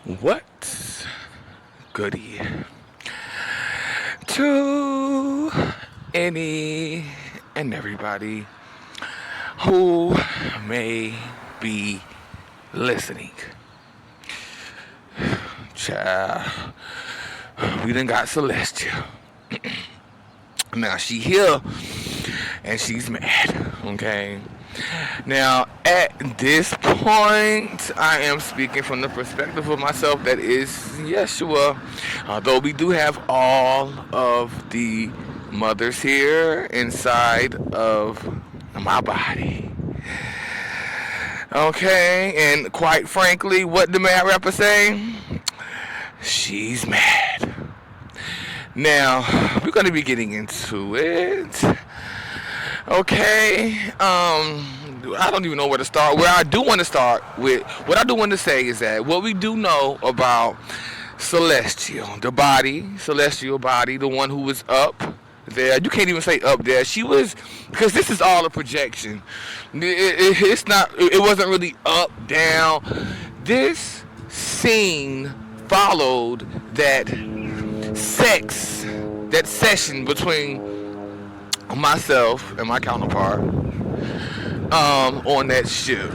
What's goody to any and everybody who may be listening? Child, we done got Celestial. Now she here and she's mad. Okay. Now at this point, I am speaking from the perspective of myself that is Yeshua. Although we do have all of the mothers here inside of my body. Okay, and quite frankly, what the mad rapper say? She's mad. Now, we're going to be getting into it. Okay, I don't even know where to start. Where I do want to start with, what I do want to say is that what we do know about Celestial, the body, celestial body, the one who was up there. You can't even say up there. She was, because this is all a projection. It's not, it wasn't really up, down. This scene followed that session between myself and my counterpart on that ship.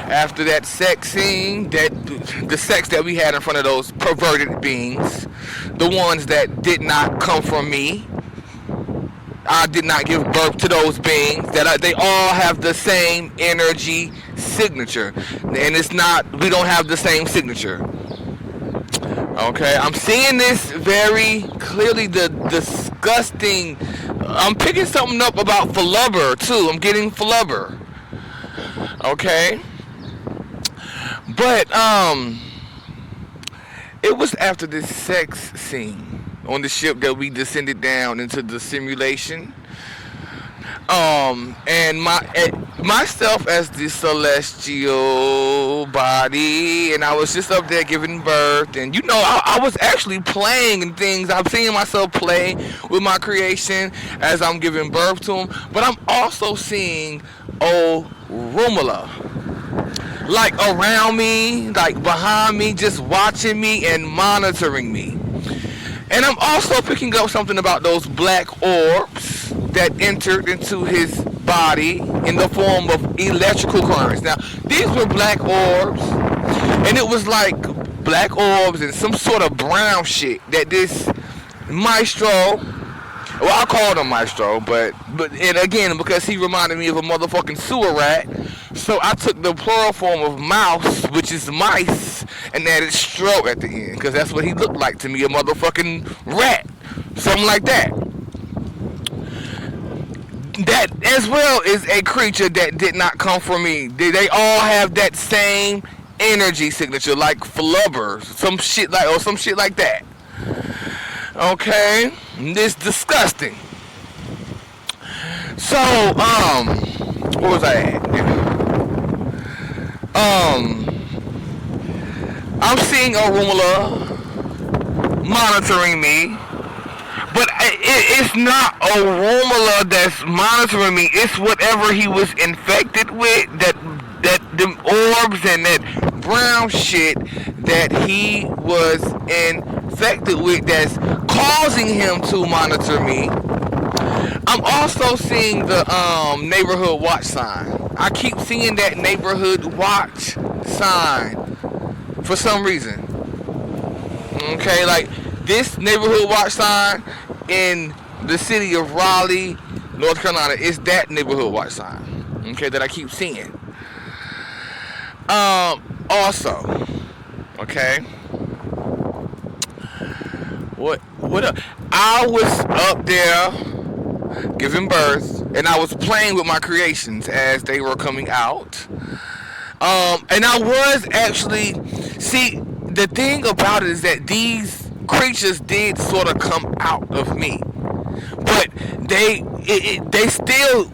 After that sex scene, the sex that we had in front of those perverted beings, the ones that did not come from me, I did not give birth to those beings. They all have the same energy signature, and it's not. We don't have the same signature. Okay, I'm seeing this very clearly. The disgusting. I'm picking something up about Flubber too. I'm getting Flubber. Okay, but it was after this sex scene on the ship that we descended down into the simulation. And myself as the celestial body, and I was just up there giving birth, and I was actually playing and things. I'm seeing myself play with my creation as I'm giving birth to them, but I'm also seeing Rumula, like around me, like behind me, just watching me and monitoring me. And I'm also picking up something about those black orbs that entered into his body in the form of electrical currents. Now, these were black orbs, and it was like black orbs and some sort of brown shit that this maestro, well, I called him maestro, but and again, because he reminded me of a motherfucking sewer rat, so I took the plural form of mouse, which is mice, and added stro at the end, because that's what he looked like to me, a motherfucking rat, something like that. That as well is a creature that did not come from me. They all have that same energy signature, like Flubber, some shit like that. Okay, it's disgusting. So, where was I at? I'm seeing Rumula monitoring me, but it's not Rumula that's monitoring me. It's whatever he was infected with, that them orbs and that brown shit that he was infected with, that's causing him to monitor me. I'm also seeing the neighborhood watch sign. I keep seeing that neighborhood watch sign for some reason. Okay, like this neighborhood watch sign in the city of Raleigh, North Carolina, is that neighborhood watch sign. Okay, that I keep seeing. Also, okay, what up? I was up there giving birth, and I was playing with my creations as they were coming out. And I was actually, see, the thing about it is that these creatures did sort of come out of me, but they still,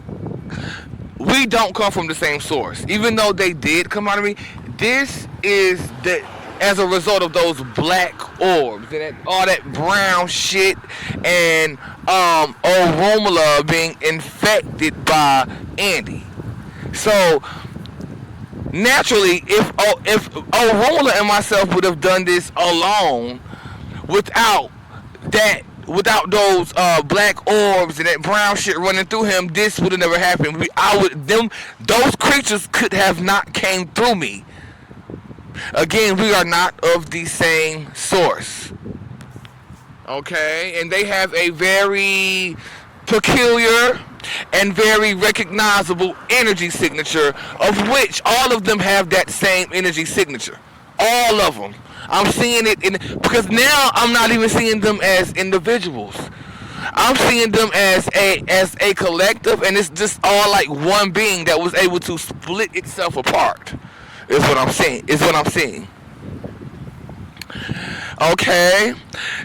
we don't come from the same source. Even though they did come out of me, this is as a result of those black orbs and all that brown shit, and Romula being infected by Andy. So naturally, if Aurora and myself would have done this alone, without without those black orbs and that brown shit running through him, this would have never happened. Those creatures could have not came through me. Again, we are not of the same source. Okay, and they have a very peculiar and very recognizable energy signature, of which all of them have that same energy signature. All of them. I'm seeing it because now I'm not even seeing them as individuals. I'm seeing them as a collective, and it's just all like one being that was able to split itself apart. Is what I'm saying. Okay,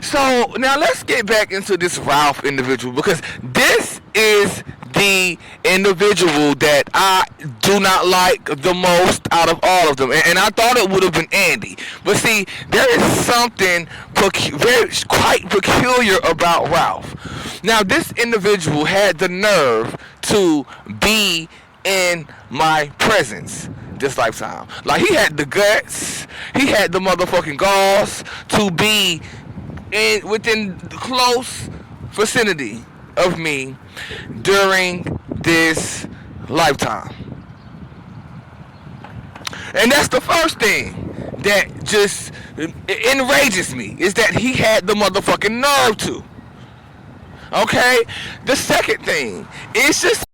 so now let's get back into this Ralph individual, because this is the individual that I do not like the most out of all of them, and I thought it would have been Andy, but see, there is something quite peculiar about Ralph. Now, this individual had the nerve to be in my presence this lifetime. Like, he had the guts, he had the motherfucking galls to be within the close vicinity of me during this lifetime. And that's the first thing that just enrages me, is that he had the motherfucking nerve to. Okay? The second thing is just